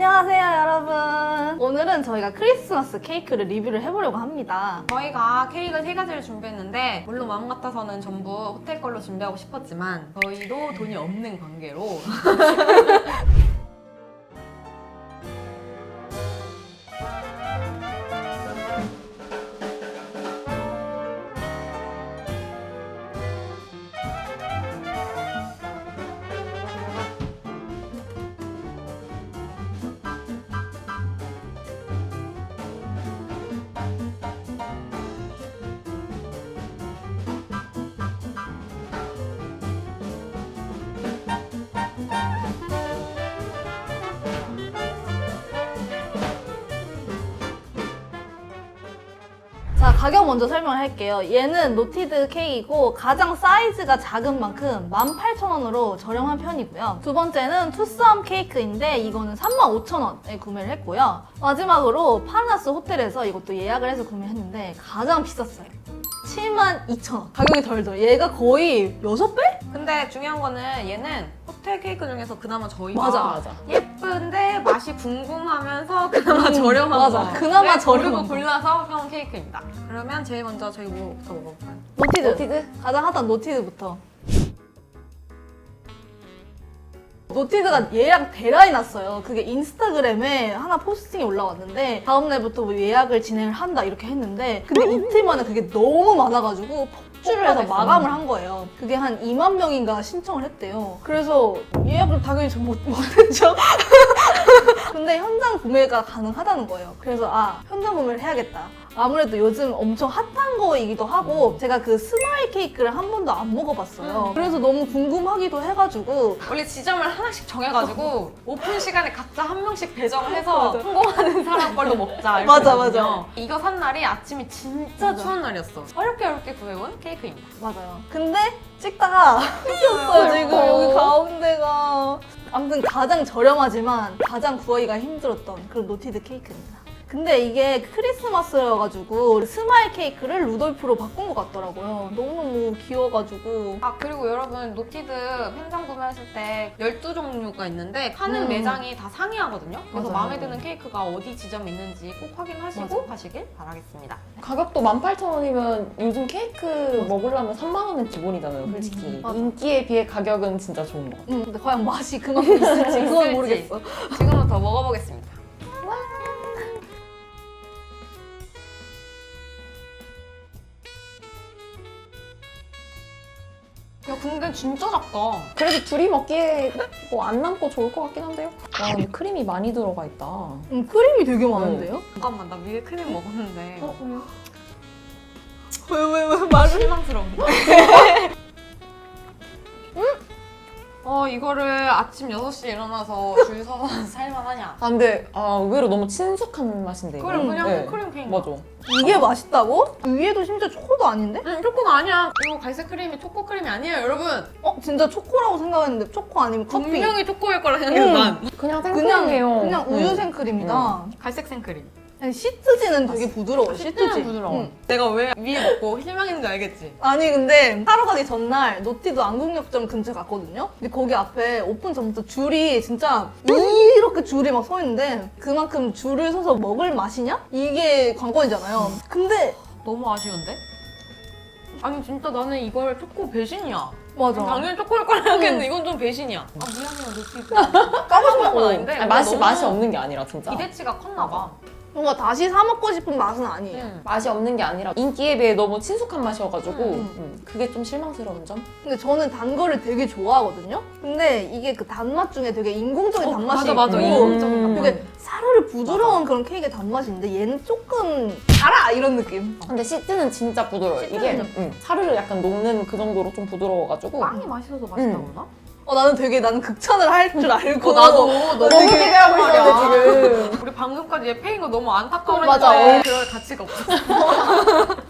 안녕하세요 여러분. 오늘은 저희가 크리스마스 케이크를 리뷰를 해보려고 합니다. 저희가 케이크를 3가지를 준비했는데 물론 마음 같아서는 전부 호텔 걸로 준비하고 싶었지만 저희도 돈이 없는 관계로 자, 가격 먼저 설명을 할게요. 얘는 노티드 케이크이고 가장 사이즈가 작은 만큼 18,000원으로 저렴한 편이고요. 두 번째는 투썸 케이크인데 이거는 35,000원에 구매를 했고요. 마지막으로 파라나스 호텔에서 이것도 예약을 해서 구매했는데 가장 비쌌어요. 72,000원. 가격이 덜. 얘가 거의 6배? 근데 중요한 거는 얘는 호텔 케이크 중에서 그나마 저희가 맞아. 예쁜데 맛이 궁금하면서 그나마 저렴한 맞아. 거. 그나마 네, 저렴한 고르고 거. 골라서 사온 케이크입니다. 그러면 제일 먼저 저희 뭐부터 먹어볼까요? 노티드? 가장 핫한 노티드부터. 노티드가 얘랑 대란이 났어요. 그게 인스타그램에 하나 포스팅이 올라왔는데 다음날부터 뭐 예약을 진행을 한다 이렇게 했는데 근데 이틀 만에 그게 너무 많아가지고 폭주를 해서 마감을 한 거예요. 그게 한 2만 명인가 신청을 했대요. 그래서 예약을 당연히 전 못했죠. 근데 현장 구매가 가능하다는 거예요. 그래서 현장 구매를 해야겠다. 아무래도 요즘 엄청 핫한 거이기도 하고 제가 그 스마일 케이크를 한 번도 안 먹어봤어요. 그래서 너무 궁금하기도 해가지고 원래 지점을 하나씩 정해가지고 오픈 시간에 각자 한 명씩 배정을 해서 성공하는 사람 걸로 먹자. 이렇게 맞아, 했거든요. 맞아. 이거 산 날이 아침이 진짜 맞아. 추운 날이었어. 어렵게 구해온 케이크입니다. 맞아요. 근데 찍다가 휘었어요 지금 여기 가운데가. 아무튼 가장 저렴하지만 가장 구하기가 힘들었던 그런 노티드 케이크입니다. 근데 이게 크리스마스여가지고 스마일 케이크를 루돌프로 바꾼 것 같더라고요. 너무너무 귀여워가지고. 그리고 여러분 노티드 현장 구매하실 때 12종류가 있는데 파는 음. 매장이 다 상이하거든요. 그래서 맞아요. 마음에 드는 케이크가 어디 지점에 있는지 꼭 확인하시고 맞아. 하시길 바라겠습니다. 가격도 18,000원이면 요즘 케이크 먹으려면 3만 원은 기본이잖아요, 솔직히. 맞아. 인기에 비해 가격은 진짜 좋은 것 같아요. 근데 과연 맛이 그만큼 있을지 그건 있을지. 모르겠어. 지금부터 먹어보겠습니다. 야 근데 진짜 작다. 그래도 둘이 먹기에 뭐 안 남고 좋을 것 같긴 한데요? 와, 근데 크림이 많이 들어가 있다. 크림이 되게 많은데요? 잠깐만 나 위에 크림 먹었는데 왜 말을? 실망스러운데? 이거를 아침 6시에 일어나서 줄 서서 살만하냐? 근데 의외로 너무 친숙한 맛인데. 이거. 그럼 그냥 네. 크림 케이크. 맞아. 이게 맛있다고? 위에도 심지어 초코도 아닌데? 초코가 아니야. 이거 갈색 크림이 초코 크림이 아니에요, 여러분. 진짜 초코라고 생각했는데 초코 아니면 커피. 분명히 초코일 거라 생각했어, 난. 그냥 생크림이에요. 그냥 우유 생크림이다. 갈색 생크림. 아니, 시트지는 되게 부드러워. 시트지. 부드러워. 응. 내가 왜 위에 먹고 실망했는지 알겠지? 아니 근데 하러 가기 전날 노티드 안국역점 근처에 갔거든요. 근데 거기 앞에 오픈 전부터 줄이 진짜 이렇게 줄이 막 서 있는데 그만큼 줄을 서서 먹을 맛이냐? 이게 관건이잖아요. 근데 너무 아쉬운데? 아니 진짜 나는 이걸 초코 배신이야. 맞아. 당연히 초코일 거라 생각했는데 이건 좀 배신이야. 미안해요, 노티드. 까고 싶은 건 아닌데 아니, 맛이 너무 맛이 없는 게 아니라 진짜. 기대치가 컸나 봐. 뭔가 다시 사 먹고 싶은 맛은 아니에요. 맛이 없는 게 아니라 인기에 비해 너무 친숙한 맛이어가지고 음. 그게 좀 실망스러운 점? 근데 저는 단 거를 되게 좋아하거든요. 근데 이게 그 단맛 중에 되게 인공적인 단맛이 맞아. 있고 인공적인 단맛. 되게 사르르 부드러운 그런 케이크의 단맛인데 얘는 조금 달아 이런 느낌. 근데 시트는 진짜 부드러워요. 이게 사르르 약간 녹는 그 정도로 좀 부드러워가지고 빵이 맛있어서 맛있다 그러나? 나는 극찬을 할 줄 알고. 나도 너무 되게 기대하고 있었는데 지금. 우리 방금까지 얘 페인 거 너무 안타까워 맞아. 했는데 그럴 가치가 없어.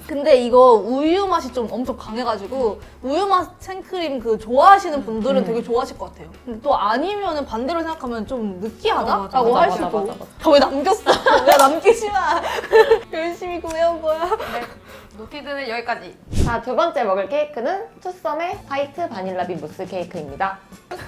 근데 이거 우유 맛이 좀 엄청 강해가지고 우유 맛 생크림 그 좋아하시는 분들은 되게 좋아하실 것 같아요. 근데 또 아니면은 반대로 생각하면 좀 느끼하다라고 맞아, 할 맞아, 수도. 맞아. 왜 남겼어? 왜 남기지 마. 열심히 구해온 거야. 네, 노티드는 여기까지. 자, 두 번째 먹을 케이크는 투썸의 화이트 바닐라 빈 무스 케이크입니다.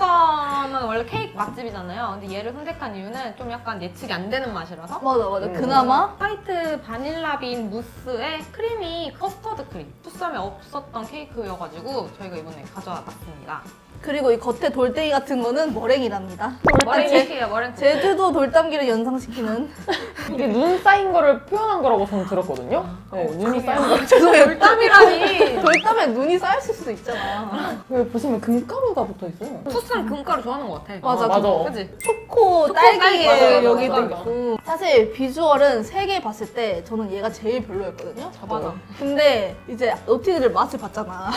투썸은 원래 케이크 맛집이잖아요. 근데 얘를 선택한 이유는 좀 약간 예측이 안 되는 맛이라서. 맞아. 그나마 화이트 바닐라빈 무스에 크림이 커스터드 크림. 투썸에 없었던 케이크여가지고 저희가 이번에 가져와 봤습니다. 그리고 이 겉에 돌덩이 같은 거는 머랭이랍니다. 머랭 케이크예요, 머랭 케이크. 제주도 돌담기를 연상시키는. 이게 눈 쌓인 거를 표현한 거라고 저는 들었거든요. 네, 눈이 쌓인 거. 죄송해요. 돌담이라니. 돌담에 눈이 쌓였을 수도 있잖아. 왜 보시면 금가루가 붙어 있어요. 투썸 금가루 좋아하는 것 같아. 맞아. 맞아. 그치? 초코 딸기, 딸기에 맞아, 여기도 맞아. 있고. 사실 비주얼은 3개 봤을 때 저는 얘가 제일 별로였거든요. 맞아. 근데 이제 노티드를 맛을 봤잖아.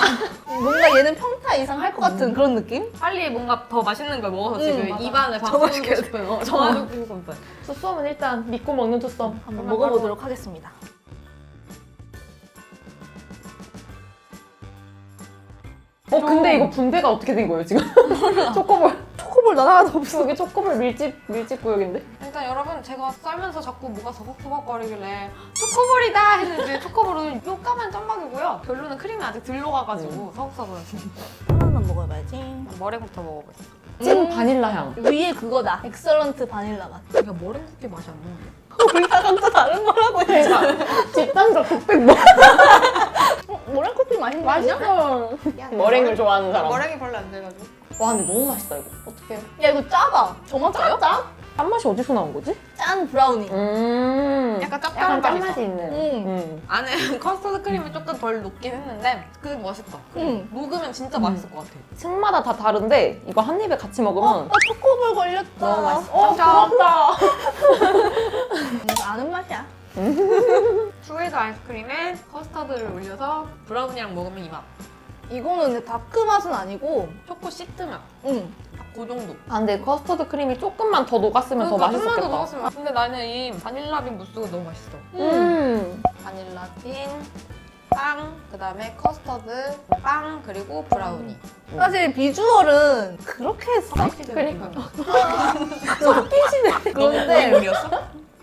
뭔가 얘는 평타 이상 할 것 같은 그런 느낌? 빨리 뭔가 더 맛있는 걸 먹어서 지금 맞아. 입안을 바꾸고 싶어요. 정화시키고 싶어요. 투썸은 일단 믿고 먹는 투썸. 한번 먹어보도록 하겠습니다. 근데 이거 분배가 어떻게 된 거예요 지금? 초코볼. 초코볼 난 하나도 없어. 여기 초코볼 밀집 구역인데? 일단 여러분 제가 썰면서 자꾸 뭐가 서걱서걱거리길래 초코볼이다 했는데 초코볼은 요까만 짬박이고요. 별로는 크림이 아직 덜 녹아가지고 서걱서걱해요. 하나만 먹어봐야지. 머랭부터 먹어보겠어. 찐 바닐라 향. 위에 그거다. 엑설런트 바닐라 맛. 이거 머랭 쿠키 맛이 안 나는데. 우리가 각자 다른 거라고 해. 집단적 독백 뭐? 모랭 커피 맛있는 거 아니야? 맛있어. 머랭을 좋아하는 사람. 머랭이 별로 안 돼가지고. 와 근데 너무 맛있다 이거. 어떡해. 야 이거 짜다. 저만 짜요? 짜? 짠맛이 어디서 나온 거지? 짠 브라우니. 약간 짭짤한 맛이 있어. 짠맛이 있는. 응. 안에 커스터드 크림이 조금 덜 녹긴 했는데 그게 맛있다. 응. 녹으면 진짜 맛있을 것 같아. 층마다 다 다른데 이거 한 입에 같이 먹으면 나 초코볼 걸렸다. 너무 맛있어. 고맙다. 아는 맛이야. 스웨이드 아이스크림에 커스터드를 올려서 브라우니랑 먹으면 이 맛. 이거는 근데 다크 맛은 아니고, 초코 시트 맛. 응. 딱 그 정도. 아 근데 커스터드 크림이 조금만 더 녹았으면 더 그러니까 좀만 더 맛있었겠다. 먹었으면. 근데 나는 이 바닐라빈 무스가 너무 맛있어. 바닐라빈, 빵, 그 다음에 커스터드, 빵, 그리고 브라우니. 사실 비주얼은 그렇게 그러니까. 섞이시네. 그런데, 우리였어?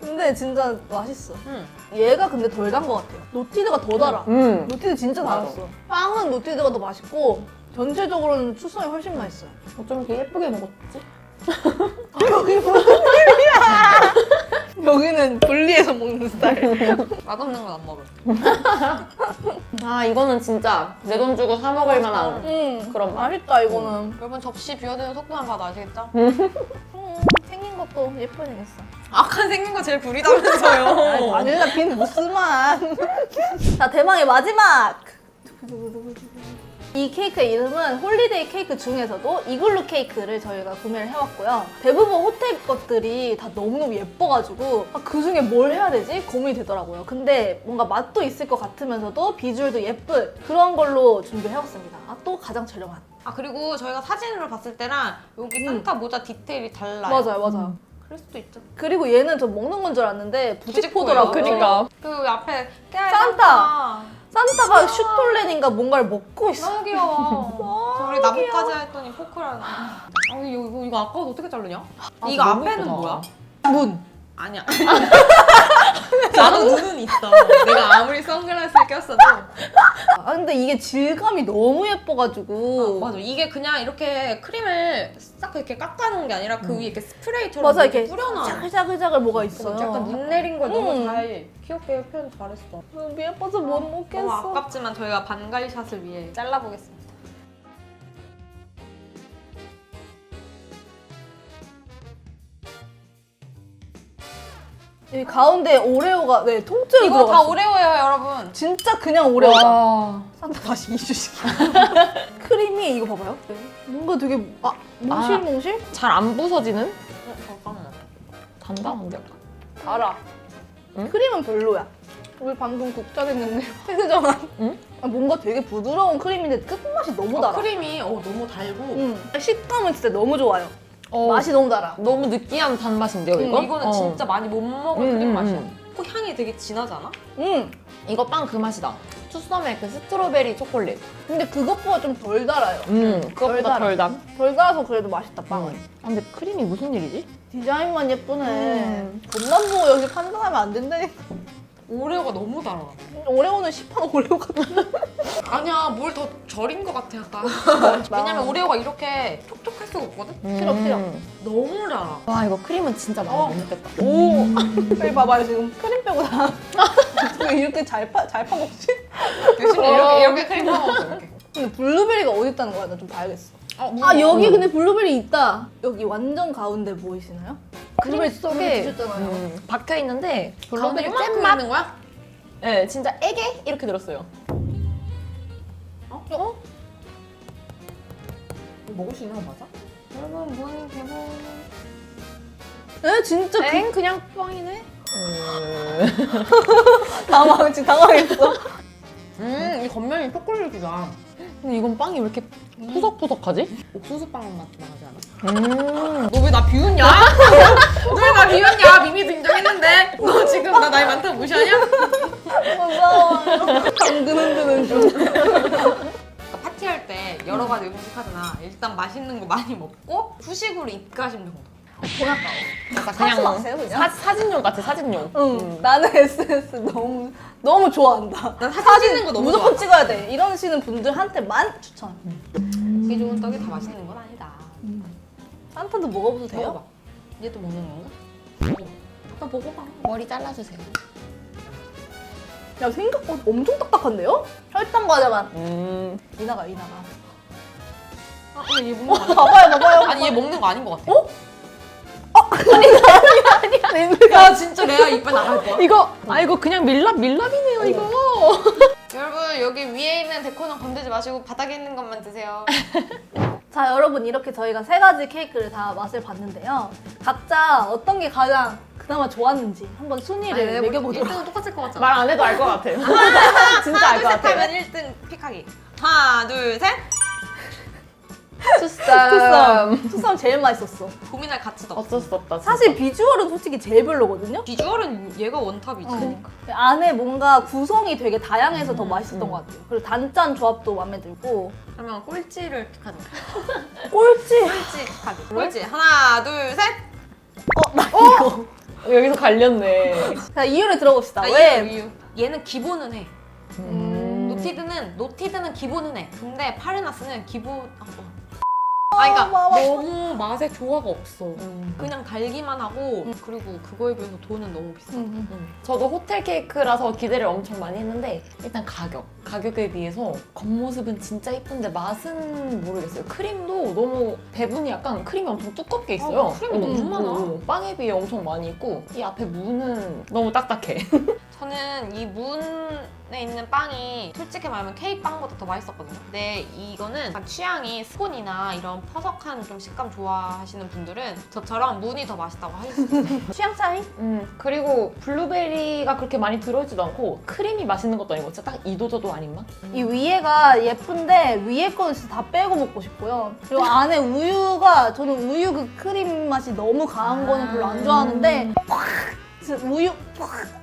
근데 진짜 맛있어. 응. 얘가 근데 덜 단 것 같아요. 노티드가 더 달아. 노티드 진짜 맞아. 달았어. 빵은 노티드가 더 맛있고, 전체적으로는 투썸이 훨씬 맛있어요. 어쩜 이렇게 예쁘게 먹었지? 여기 무슨 일이야? 여기는 분리해서 먹는 스타일. 맛없는 건 안 먹을. 아 이거는 진짜 내 돈 주고 사 먹을 만한 그런 맛. 맛있다 이거는. 여러분 접시 비워드는 속도만 봐도 아시겠죠? 생긴 것도 예쁘게 생겼어. 아까 생긴 거 제일 구리다면서요. 바닐라 빈 무스만. 자 대망의 마지막. 이 케이크의 이름은 홀리데이 케이크 중에서도 이글루 케이크를 저희가 구매를 해왔고요. 대부분 호텔 것들이 다 너무너무 예뻐가지고 그 중에 뭘 해야 되지? 고민이 되더라고요. 근데 뭔가 맛도 있을 것 같으면서도 비주얼도 예쁜 그런 걸로 준비해왔습니다. 또 가장 저렴한. 아 그리고 저희가 사진으로 봤을 때랑 여기 산타 모자 디테일이 달라요. 맞아요. 그럴 수도 있죠. 그리고 얘는 좀 먹는 건 줄 알았는데 부직포더라고요. 그러니까. 그 앞에 깨알 산타! 산타가 슈톨렌인가 뭔가를 먹고 있어. 너무 귀여워. 저 우리 나뭇가지 했더니 포크라는. 이거 아까워서 어떻게 자르냐? 이거 너무 앞에는 예쁘다. 뭐야? 문. 아니야. 나도 눈은 있어. 내가 아무리 선글라스를 꼈어도. 아 근데 이게 질감이 너무 예뻐가지고. 맞아. 이게 그냥 이렇게 크림을 싹 이렇게 깎아놓은 게 아니라 그 위에 이렇게 스프레이처럼 맞아 이렇게 뿌려놔. 자글자글자글 뭐가 있어요. 약간 눈 내린 걸 너무 음. 잘 귀엽게 표현 잘했어. 너무 예뻐서 못 너무 먹겠어. 아깝지만 저희가 반갈샷을 위해 잘라보겠습니다. 여기 가운데 오레오가 통째로 이거 다 들어갔어. 오레오예요, 여러분. 진짜 그냥 오레오다. 와. 산타 다시 이주시켜. 크림이 이거 봐봐요. 뭔가 되게 몽실몽실? 잘 안 부서지는? 잠깐만. 단단한데 약간. 알아. 응? 크림은 별로야. 우리 방금 국자됐는데 해드정한. 응? 뭔가 되게 부드러운 크림인데 끝맛이 너무 달아. 크림이 너무 달고. 식감은 진짜 너무 좋아요. 어, 맛이 너무 달아. 너무 느끼한 단맛인데요 이거? 이거는 진짜 많이 못 먹을 음, 크림 음, 맛이야. 음. 그 향이 되게 진하지 않아? 이거 빵 그 맛이다. 투썸의 그 스트로베리 초콜릿. 근데 그것보다 좀 덜 달아요. 그것보다 달아. 덜 단. 덜 달아서 그래도 맛있다, 빵은. 아, 근데 크림이 무슨 일이지? 디자인만 예쁘네. 겉만 보고 여기 판단하면 안 된다니까. 오레오가 너무 달아. 오레오는 시판 오레오 같아. 아니야, 뭘 더 절인 것 같아 약간. 왜냐면 오레오가 이렇게 촉촉할 수가 없거든? 필요. 너무 달아. 와 이거 크림은 진짜 많이 못 먹겠다. 오! 여기 봐봐요, 지금 크림 빼고 다. 어떻게 이렇게 잘 파먹지? 대신에 이렇게 크림 먹었어 이렇게. 근데 블루베리가 어디 있다는 거야? 나 좀 봐야겠어. 아 여기 근데 블루베리 있다. 여기 완전 가운데 보이시나요? 크림 속에 주셨잖아요. 박혀 있는데 가운데 블루베리 요만큼 잼맛. 있는 거야? 네, 진짜 애게 이렇게 들었어요. 먹을 수 있는 거 맞아? 여러분 문 개봉. 에? 진짜 엥 그냥 빵이네. 지금 당황했어. 이 겉면이 초콜릿이다. 근데 이건 빵이 왜 이렇게 푸석푸석하지? 옥수수 빵 맛 나지 않아? 음. 너 왜 나 비웃냐? 왜 나 비웃냐? 미미도 인정했는데. 너 지금 나 나이 많다고 무시하냐? 무서워요. 당근 흔드는 중. 그러니까 파티할 때 여러 가지 음식 하잖아. 일단 맛있는 거 많이 먹고 후식으로 입가심 정도. 돈 아까워. 약간 사지 마세요, 그냥. 사진용 같아 사진용. 응. 나는 SNS 너무 좋아한다. 난 사진 찍는 거 너무 무조건 좋아. 찍어야 돼. 이러시는 분들한테만 추천. 먹기 좋은 떡이 다 맛있는 건 아니다. 산타도 먹어봐도 돼요? 먹어봐. 얘도 먹는 건가? 먹어봐. 나 먹어봐. 머리 잘라주세요. 야, 생각보다 엄청 딱딱한데요? 혈당 과자만. 이나가. 아, 근데 얘 먹는 거 아니야? 봐봐요. 아니 얘 먹는 거 아닌 것 같아. 냄새가. 야 진짜 레아 이빨 나갈 거야. 이거 그냥 밀랍이네요 이거. 여러분 여기 위에 있는 데코는 건들지 마시고 바닥에 있는 것만 드세요. 자, 여러분 이렇게 저희가 3가지 케이크를 다 맛을 봤는데요. 각자 어떤 게 가장 그나마 좋았는지 한번 순위를 매겨보도록. 1등은 똑같을 것 같잖아. 말 안 해도 알 것 같아. 진짜 알 것 같아. 하면 1등 픽하기. 하나 둘 셋. 투썸 제일 맛있었어. 고민할 가치도 없어. 어쩔 수 없다. 진짜. 사실 비주얼은 솔직히 제일 별로거든요. 비주얼은 얘가 원탑이지. 안에 뭔가 구성이 되게 다양해서 더 맛있었던 것 같아요. 그리고 단짠 조합도 마음에 들고. 그러면 꼴찌를 픽하자. 꼴찌. 꼴찌 픽하기. 꼴찌 하나 둘 셋. 나 이거. 여기서 갈렸네. 자, 이유를 들어봅시다. 아, 왜? 이유. 얘는 기본은 해. 노티드는 기본은 해. 근데 파레나스는 기본. 그러니까 너무 맛에 조화가 없어. 그냥 달기만 하고 그리고 그거에 비해서 돈은 너무 비싸. 저도 호텔 케이크라서 기대를 엄청 많이 했는데 일단 가격에 비해서 겉모습은 진짜 이쁜데 맛은 모르겠어요. 크림도 너무 배분이 약간 크림이 엄청 두껍게 있어요. 크림이 너무 많아. 빵에 비해 엄청 많이 있고 이 앞에 무는 너무 딱딱해. 저는 이 문에 있는 빵이 솔직히 말하면 케이크 빵보다 더 맛있었거든요. 근데 이거는 약간 취향이 스콘이나 이런 퍼석한 좀 식감 좋아하시는 분들은 저처럼 문이 더 맛있다고 하실 수 있어요. 취향 차이? 그리고 블루베리가 그렇게 많이 들어있지도 않고 크림이 맛있는 것도 아니고 진짜 딱 이도저도 아닌 맛? 이 위에가 예쁜데 위에 거는 진짜 다 빼고 먹고 싶고요. 그리고 안에 우유가 저는 우유 그 크림 맛이 너무 강한 거는 별로 안 좋아하는데 진짜 우유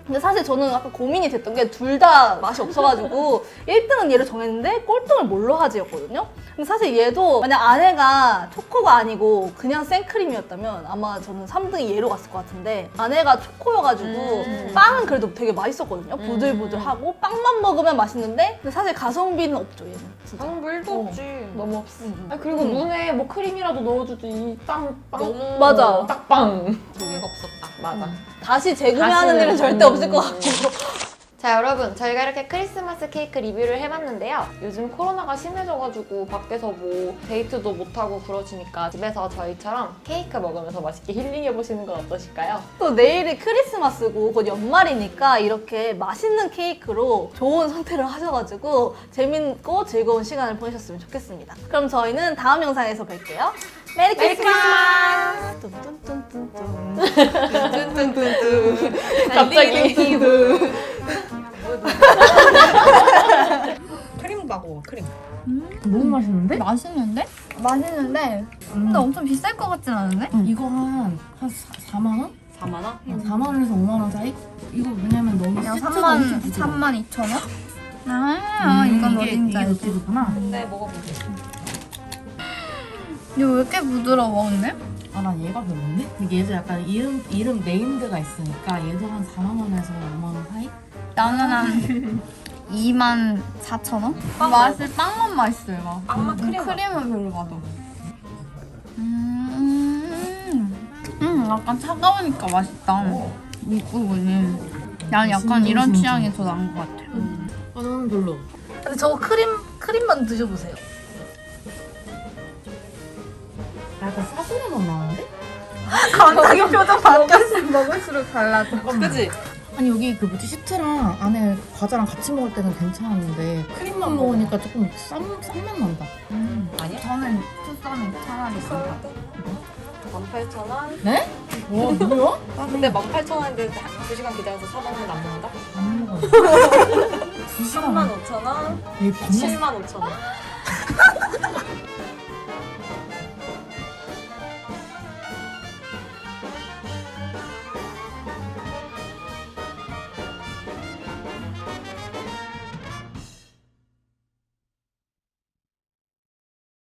근데 사실 저는 아까 고민이 됐던 게 둘 다 맛이 없어가지고 1등은 얘를 정했는데 꼴등을 뭘로 하지였거든요. 근데 사실 얘도 만약 안에가 초코가 아니고 그냥 생크림이었다면 아마 저는 3등이 얘로 갔을 것 같은데 안에가 초코여가지고 빵은 그래도 되게 맛있었거든요. 부들부들하고 빵만 먹으면 맛있는데 근데 사실 가성비는 없죠 얘는. 진짜. 가성비 1도 없지. 너무 없어. 그리고 눈에 뭐 크림이라도 넣어주지 이 빵 너무 맞아. 딱빵. 조개가 없었다. 맞아. 다시 재구매하는 다시는, 일은 절대 없을 것 같고. 자 여러분 저희가 이렇게 크리스마스 케이크 리뷰를 해봤는데요. 요즘 코로나가 심해져가지고 밖에서 뭐 데이트도 못하고 그러시니까 집에서 저희처럼 케이크 먹으면서 맛있게 힐링해보시는 건 어떠실까요? 또 내일이 크리스마스고 곧 연말이니까 이렇게 맛있는 케이크로 좋은 선택을 하셔가지고 재밌고 즐거운 시간을 보내셨으면 좋겠습니다. 그럼 저희는 다음 영상에서 뵐게요. 메리 크리스마스! 뚠뚠뚠뚠뚠. 갑자기. 크림 먹어 크림. 너무 맛있는데? 맛있는데? 맛있는데 근데 엄청 비쌀 것 같진 않은데? 이거 한 4만 원? 4만 원? 4만 원에서 5만 원 사이? 이거 왜냐면 너무 그냥 시트가 엄청 부드러워. 32,000원? 이건 어딘지 알지? 이거구나. 네 먹어보세요. 이거 왜 이렇게 부드러워 근데? 아, 난 얘가 별론데? 근데 얘도 약간 이름 네임드가 있으니까 얘도 한 4만 원에서 5만 원 사이? 나는 한 24,000원? 맛이 빵만 맛있어요. 막. 빵맛 크림. 크림은 별로 맛없어. 약간 차가우니까 맛있다. 윗부분이. 난 약간 이런 취향이 더 나은 것 같아. 나는 별로. 근데 저거 크림만 드셔보세요. 약간 사슴의 맛 나는데? 갑자기 표정 바뀌었어. 먹을수록 달라져. 그지? 아니 여기 그 뭐지 시트랑 안에 과자랑 같이 먹을 때는 괜찮았는데 크림만 먹으니까 조금 쌈맛 난다. 아니야? 저는 투썸이 차라리 싼다. 18,000원. 네? 와 뭐야? 근데 18,000원인데 2시간 기다려서 사먹는 안 먹는다? 안 먹어. 35,000원, 얘밥 75,000원.